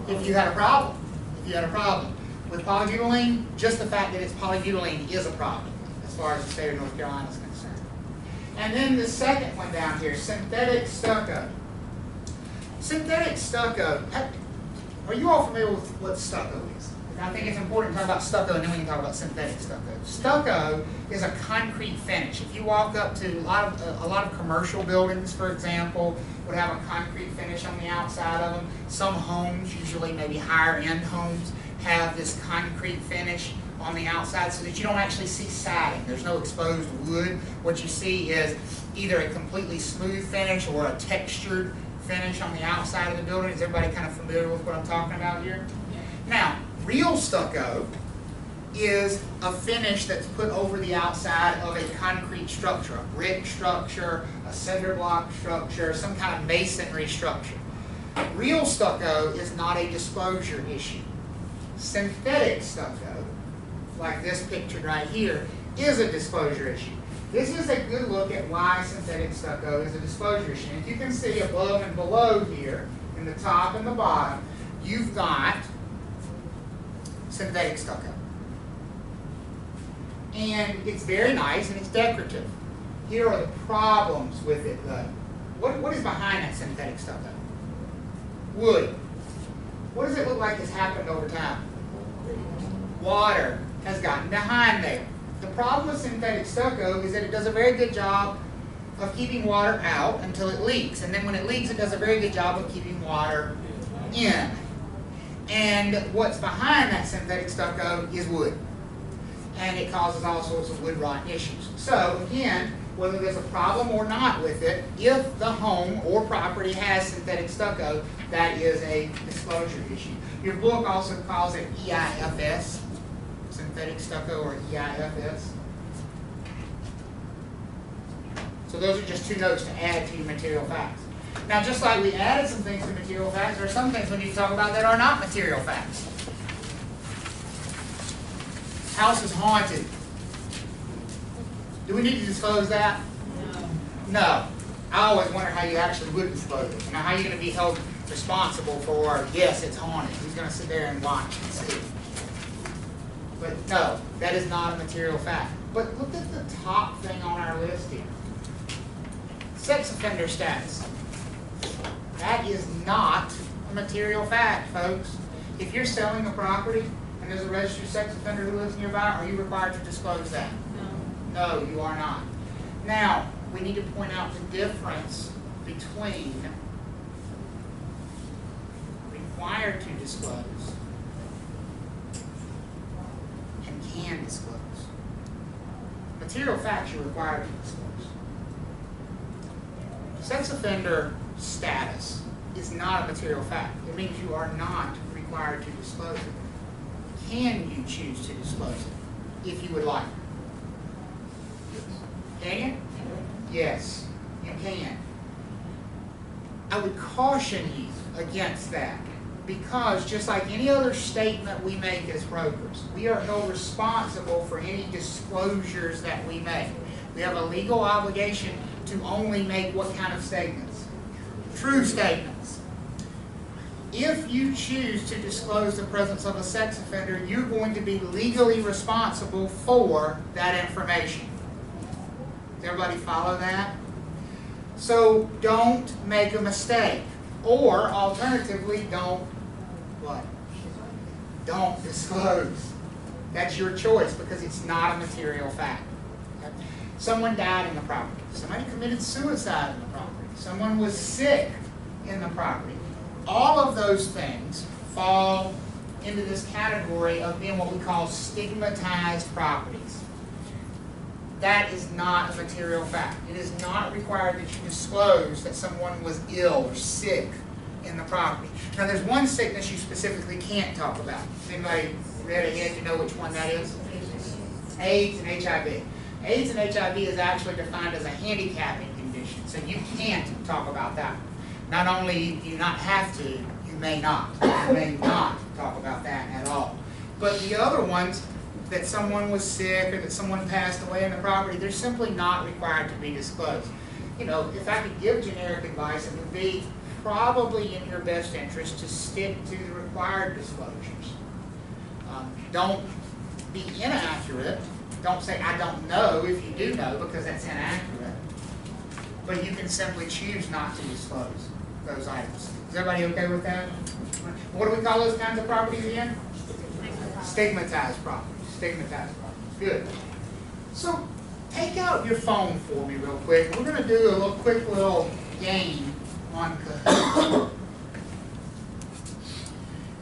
If you had a problem. If you had a problem. With polybutylene, just the fact that it's polybutylene is a problem as far as the state of North Carolina is concerned. And then the second one down here, synthetic stucco. Synthetic stucco, are you all familiar with what stucco is? I think it's important to talk about stucco and then we can talk about synthetic stucco. Stucco is a concrete finish. If you walk up to a lot of commercial buildings, for example, would have a concrete finish on the outside of them. Some homes, usually maybe higher end homes, have this concrete finish on the outside so that you don't actually see siding. There's no exposed wood. What you see is either a completely smooth finish or a textured finish on the outside of the building. Is everybody kind of familiar with what I'm talking about here? Now, real stucco is a finish that's put over the outside of a concrete structure, a brick structure, a cinder block structure, some kind of masonry structure. Real stucco is not a disclosure issue. Synthetic stucco, like this pictured right here, is a disclosure issue. This is a good look at why synthetic stucco is a disclosure issue. And you can see above and below here, in the top and the bottom, you've got synthetic stucco. And it's very nice and it's decorative. Here are the problems with it though. What is behind that synthetic stucco? Wood. What does it look like has happened over time? Water has gotten behind there. The problem with synthetic stucco is that it does a very good job of keeping water out until it leaks. And then when it leaks, it does a very good job of keeping water in. And what's behind that synthetic stucco is wood. And it causes all sorts of wood rot issues. So again, whether there's a problem or not with it, if the home or property has synthetic stucco, that is a disclosure issue. Your book also calls it EIFS, synthetic stucco or EIFS. So those are just two notes to add to your material facts. Now, just like we added some things to material facts, there are some things we need to talk about that are not material facts. House is haunted. Do we need to disclose that? No. I always wonder how you actually would disclose it. Now, how are you going to be held responsible for, yes, it's haunted? Who's going to sit there and watch and see? But no, that is not a material fact. But look at the top thing on our list here. Sex offender status. That is not a material fact, folks. If you're selling a property and there's a registered sex offender who lives nearby, are you required to disclose that? No. No, you are not. Now, we need to point out the difference between required to disclose and can disclose. Material facts you're required to disclose. Sex offender status is not a material fact. It means you are not required to disclose it. Can you choose to disclose it if you would like? Can you? Yes, you can. I would caution you against that because just like any other statement we make as brokers, we are held responsible for any disclosures that we make. We have a legal obligation to only make what kind of statements? True statements. If you choose to disclose the presence of a sex offender, you're going to be legally responsible for that information. Does everybody follow that? So don't make a mistake. Or alternatively, don't what? Don't disclose. That's your choice because it's not a material fact. Okay? Someone died in the property. Somebody committed suicide in the property. Someone was sick in the property. All of those things fall into this category of being what we call stigmatized properties. That is not a material fact. It is not required that you disclose that someone was ill or sick in the property. Now, there's one sickness you specifically can't talk about. Has anybody read ahead to know which one that is? AIDS and HIV. AIDS and HIV is actually defined as a handicapping condition, so you can't talk about that. Not only do you not have to, you may not. You may not talk about that at all. But the other ones, that someone was sick or that someone passed away in the property, they're simply not required to be disclosed. You know, if I could give generic advice, it would be probably in your best interest to stick to the required disclosures. Don't be inaccurate. Don't say, I don't know, if you do know, because that's inaccurate. But you can simply choose not to disclose those items. Is everybody okay with that? What do we call those kinds of properties again? Stigmatized properties. Stigmatized properties. Good. So, take out your phone for me real quick. We're going to do a quick little game on Kahoot.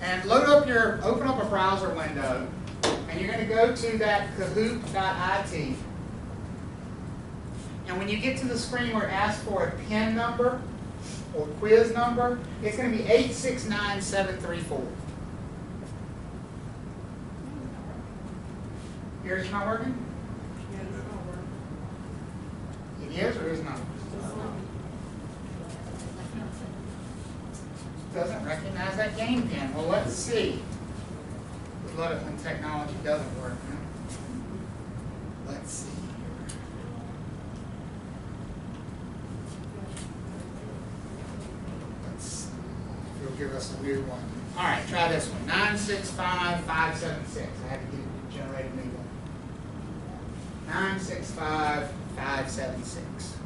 And open up a browser window, and you're going to go to that Kahoot.it. And when you get to the screen where it asks for a PIN number or quiz number, it's going to be 869734. Yours not working? Yeah, it's not working. It is or is not? Doesn't recognize that game pin. Well, let's see. We love it when technology doesn't work. Huh? Let's see here. Let's see if it'll give us a new one. All right, try this one. 965576. I had to get it to generate a new one. 965576.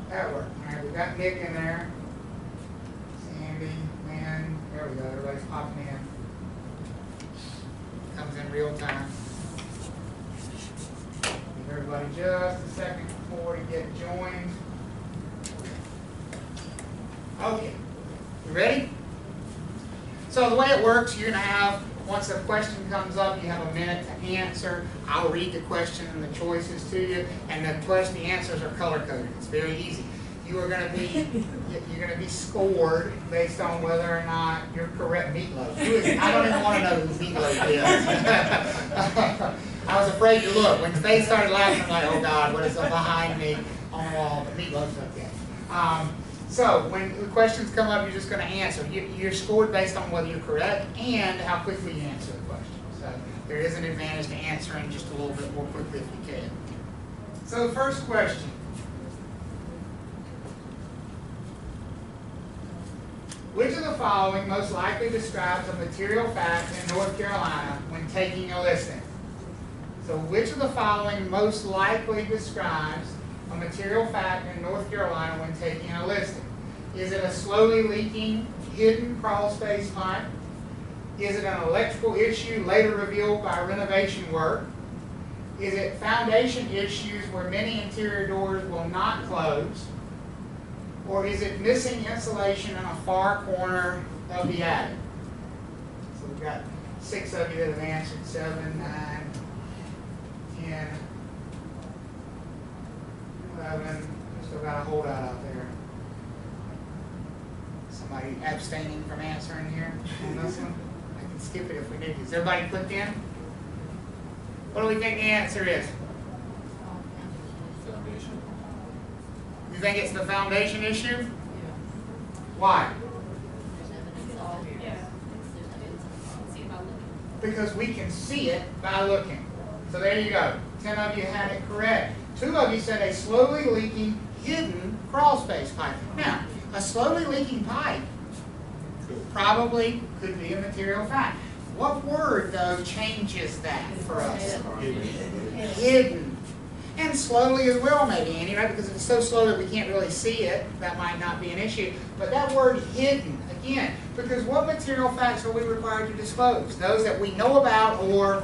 That worked. All right, we got Nick in there. Sandy, Lynn. There we go. Everybody's popping in. Comes in real time. Give everybody just a second before to get joined. Okay. You ready? So the way it works, you're going to have, once a question comes up, you have a minute to answer. I'll read the question and the choices to you, and the answers are color-coded. It's very easy. You're going to be scored based on whether or not you're correct. Meatloaf. I don't even want to know who Meatloaf is. I was afraid to look. When they started laughing, I'm like, oh God, what is up behind me on the wall? But Meatloaf's okay. So when the questions come up, you're just going to answer. You're scored based on whether you're correct and how quickly you answer the question. So there is an advantage to answering just a little bit more quickly if you can. So the first question. Which of the following most likely describes a material fact in North Carolina when taking a listing? So which of the following most likely describes a material fact in North Carolina when taking a listing? Is it a slowly leaking, hidden crawl space pipe? Is it an electrical issue later revealed by renovation work? Is it foundation issues where many interior doors will not close? Or is it missing insulation in a far corner of the attic? So we've got 6 of you that have answered. 7, 9, 10, 11. Still got a holdout out there. Somebody abstaining from answering here on this one? I can skip it if we need to. Is everybody clicked in? What do we think the answer is? Foundation. You think it's the foundation issue? Why? Because we can see it by looking. So there you go. 10 of you had it correct. 2 of you said a slowly leaking, hidden crawl space pipe. Now, a slowly leaking pipe probably could be a material fact. What word, though, changes that for us? Hidden. And slowly as well, maybe, Andy, right? Because if it's so slow that we can't really see it, that might not be an issue. But that word hidden, again, because what material facts are we required to disclose? Those that we know about or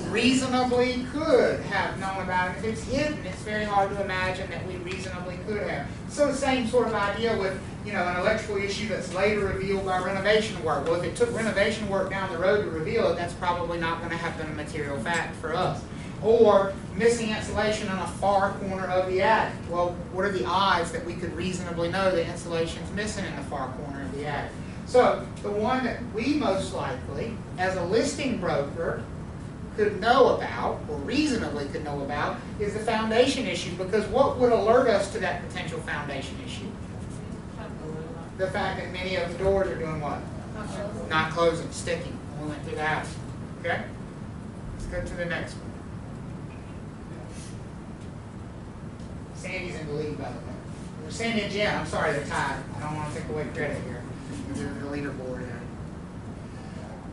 reasonably could have known about. And if it's hidden, it's very hard to imagine that we reasonably could have. So the same sort of idea with, you know, an electrical issue that's later revealed by renovation work. Well, if it took renovation work down the road to reveal it, that's probably not going to have been a material fact for us. Or missing insulation on a far corner of the attic. Well, what are the odds that we could reasonably know the insulation's missing in the far corner of the attic? So the one that we most likely, as a listing broker, could know about, or reasonably could know about, is the foundation issue. Because what would alert us to that potential foundation issue? The fact that many of the doors are doing what? Not closing, sticking. We went through the house. Okay? Let's go to the next one. Sandy's in the lead, by the way. Or Sandy and Jen, I'm sorry, they're tied. I don't want to take away credit here. They're the leaderboard here.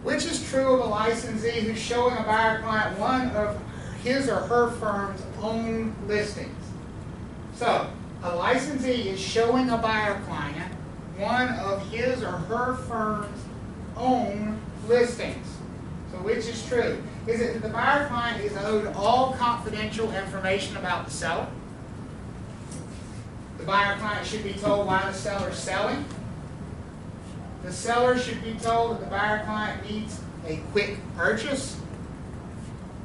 Which is true of a licensee who's showing a buyer client one of his or her firm's own listings? So, a licensee is showing a buyer client one of his or her firm's own listings. So which is true? Is it that the buyer client is owed all confidential information about the seller? The buyer client should be told why the seller is selling. The seller should be told that the buyer client needs a quick purchase.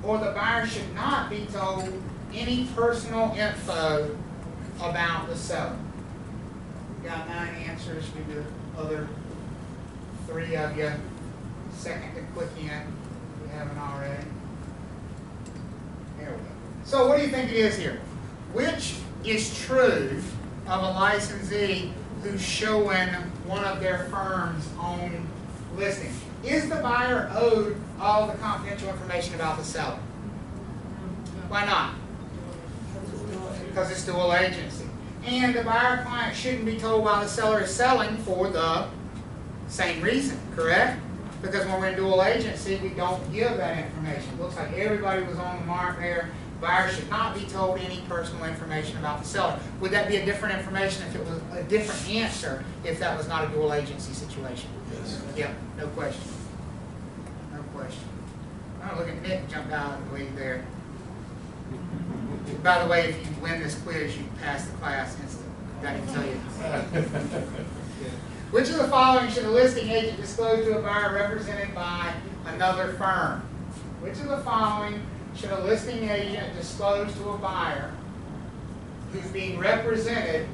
Or the buyer should not be told any personal info about the seller. Got 9 answers. Give the other 3 of you a second to click in if you haven't already. There we go. So what do you think it is here? Which is true of a licensee who's showing one of their firm's own listings? Is the buyer owed all the confidential information about the seller? Why not? Because it's dual agency. And the buyer client shouldn't be told why the seller is selling for the same reason, correct? Because when we're in dual agency, we don't give that information. Looks like everybody was on the mark there. Buyer should not be told any personal information about the seller. Would that be a different information if it was a different answer if that was not a dual agency situation? Yes. Yep, no question. No question. Oh, look at Nick jump out of the lead there. By the way, if you win this quiz, you pass the class instantly. I can tell you. Which of the following should a listing agent disclose to a buyer represented by another firm? Which of the following should a listing agent disclose to a buyer who's being represented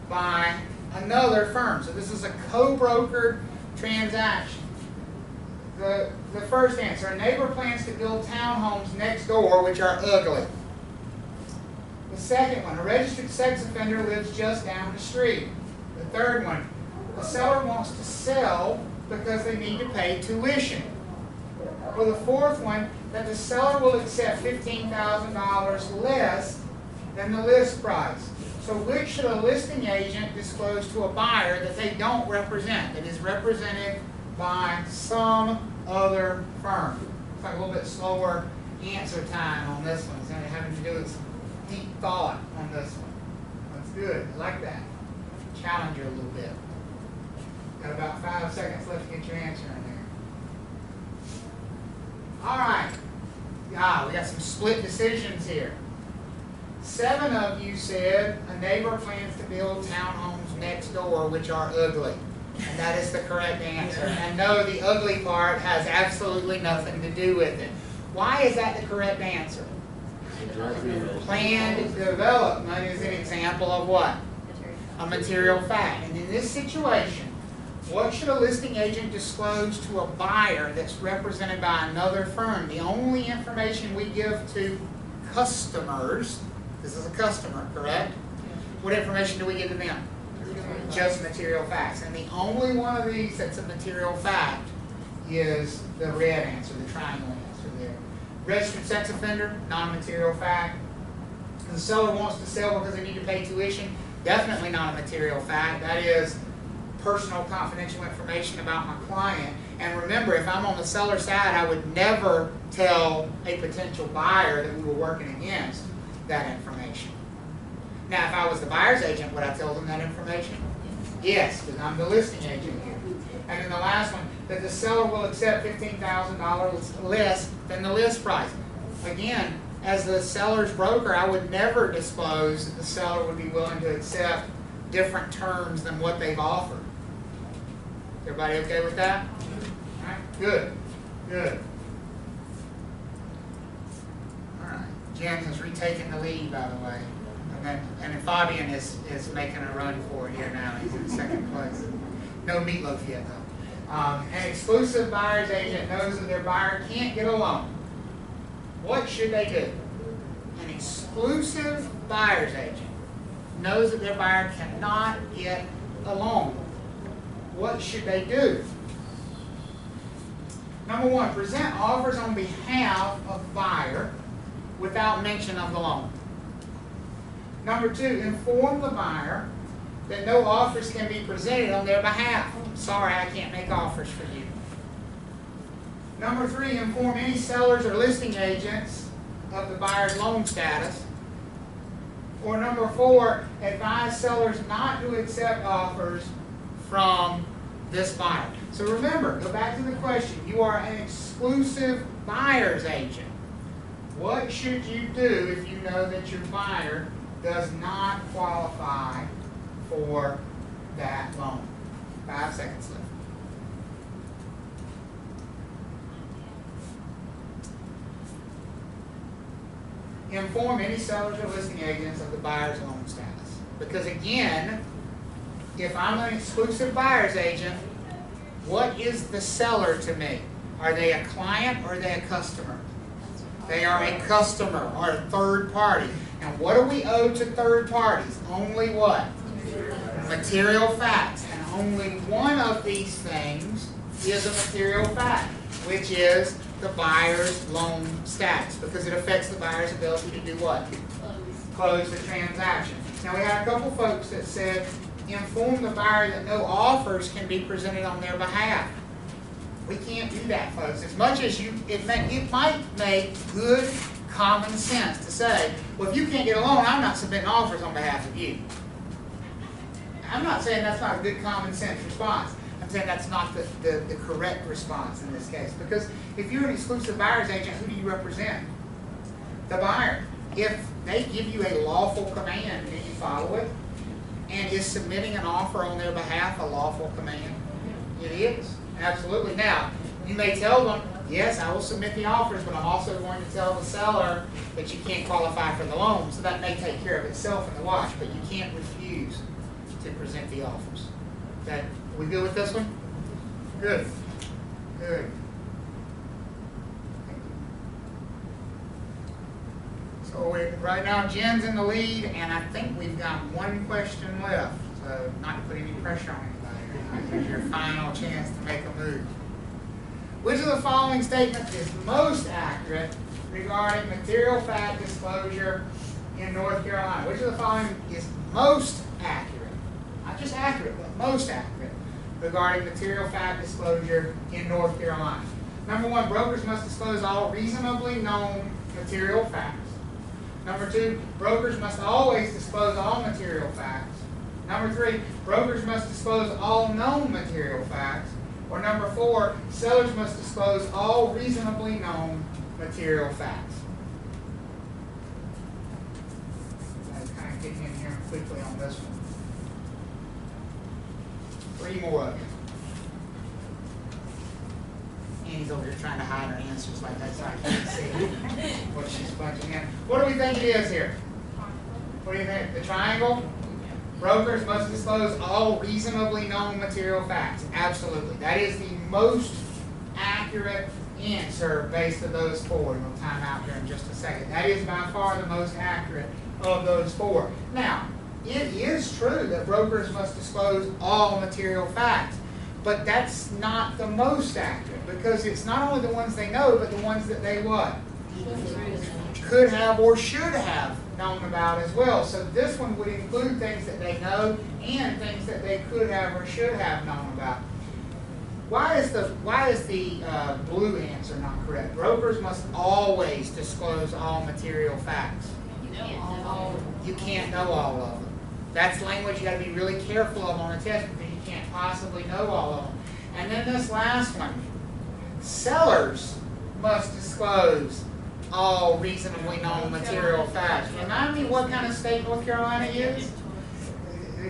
by another firm? So this is a co-brokered transaction. The first answer, a neighbor plans to build townhomes next door which are ugly. The second one, a registered sex offender lives just down the street. The third one, the seller wants to sell because they need to pay tuition. Or the fourth one, that the seller will accept $15,000 less than the list price. So which should a listing agent disclose to a buyer that they don't represent, that is represented by some other firm? It's like a little bit slower answer time on this one. It's having to do with some deep thought on this one. That's good. I like that. Challenge you a little bit. Got about 5 seconds left to get your answer in there. All right. We got some split decisions here. 7 of you said a neighbor plans to build townhomes next door which are ugly. And that is the correct answer. And no, the ugly part has absolutely nothing to do with it. Why is that the correct answer? Planned development is an example of what? A material fact. And in this situation, what should a listing agent disclose to a buyer that's represented by another firm? The only information we give to customers, this is a customer, correct? What information do we give to them? Just material facts. And the only one of these that's a material fact is the red answer, the triangle answer there. Registered sex offender, non-material fact. The seller wants to sell because they need to pay tuition, definitely not a material fact. That is personal confidential information about my client. And remember, if I'm on the seller side, I would never tell a potential buyer that we were working against that information. Now, if I was the buyer's agent, would I tell them that information? Yes, because I'm the listing agent here. And then the last one, that the seller will accept $15,000 less than the list price. Again, as the seller's broker, I would never disclose that the seller would be willing to accept different terms than what they've offered. Everybody okay with that? All right, good, good. All right, Jens has retaken the lead, by the way. And then Fabian is making a run for it here now. He's in second place. No meatloaf yet, though. An exclusive buyer's agent knows that their buyer can't get a loan. What should they do? An exclusive buyer's agent knows that their buyer cannot get a loan. What should they do? Number one, present offers on behalf of the buyer without mention of the loan. Number two, inform the buyer that no offers can be presented on their behalf. Sorry, I can't make offers for you. Number three, inform any sellers or listing agents of the buyer's loan status. Or number four, advise sellers not to accept offers from this buyer. So remember, go back to the question. You are an exclusive buyer's agent. What should you do if you know that your buyer does not qualify for that loan? 5 seconds left. Inform any sellers or listing agents of the buyer's loan status. Because again, if I'm an exclusive buyer's agent, what is the seller to me? Are they a client or are they a customer? They are a customer or a third party. And what do we owe to third parties? Only what? Material facts. And only one of these things is a material fact, which is the buyer's loan status, because it affects the buyer's ability to do what? Close the transaction. Now, we had a couple folks that said, inform the buyer that no offers can be presented on their behalf. We can't do that, folks. As much as it might make good common sense to say, well, if you can't get a loan, I'm not submitting offers on behalf of you. I'm not saying that's not a good common sense response. I'm saying that's not the correct response in this case. Because if you're an exclusive buyer's agent, who do you represent? The buyer. If they give you a lawful command, do you follow it? And is submitting an offer on their behalf a lawful command? It is. Absolutely. Now, you may tell them, yes, I will submit the offers, but I'm also going to tell the seller that you can't qualify for the loan. So that may take care of itself in the wash, but you can't refuse to present the offers. That, we good with this one? Good. Good. So right now, Jen's in the lead, and I think we've got one question left. So not to put any pressure on anybody. This is your final chance to make a move. Which of the following statements is most accurate regarding material fact disclosure in North Carolina? Which of the following is most accurate? Not just accurate, but most accurate regarding material fact disclosure in North Carolina. Number one, brokers must disclose all reasonably known material facts. Number two, brokers must always disclose all material facts. Number three, brokers must disclose all known material facts. Or number four, sellers must disclose all reasonably known material facts. I'm kind of getting in here quickly on this one. 3 more of you. Annie's over here trying to hide her answers like that so I can't see what she's punching in. What do we think it is here? What do you think? The triangle? Brokers must disclose all reasonably known material facts. Absolutely. That is the most accurate answer based on those 4. And we'll time out here in just a second. That is by far the most accurate of those 4. Now, it is true that brokers must disclose all material facts. But that's not the most accurate, because it's not only the ones they know, but the ones that they what? Could have or should have known about as well. So this one would include things that they know and things that they could have or should have known about. Why is the blue answer not correct? Brokers must always disclose all material facts. know all. You can't know all of them. That's language you gotta be really careful of on a test because you can't possibly know all of them. And then this last one, sellers must disclose all reasonably known material facts. Remind me what kind of state North Carolina is?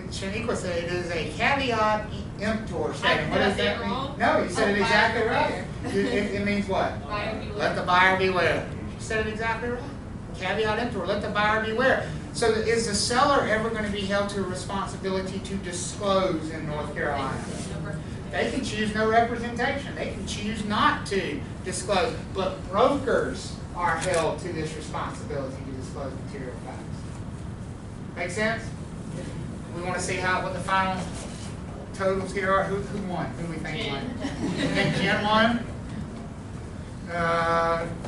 Shaniqua said it is a caveat emptor statement. What does that mean? No, you said it exactly right. It means what? Buyer beware. Let the buyer beware. You said it exactly right. Caveat emptor, let the buyer beware. So is the seller ever going to be held to a responsibility to disclose in North Carolina? They can choose no representation. They can choose not to disclose. But brokers are held to this responsibility to disclose material facts. Make sense? We want to see what the final totals here are. Who won? Who do we think won? You think Jen won?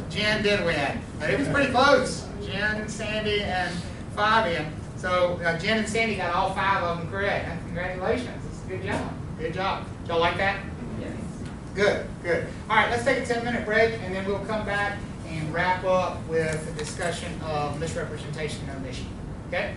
Jen did win. But it was pretty close. Jen, Sandy, and Fabian. So Jen and Sandy got all 5 of them correct. And congratulations. It's a good job. Good job. Y'all like that? Yes. Good, good. All right, let's take a 10-minute break, and then we'll come back and wrap up with a discussion of misrepresentation and omission. Okay?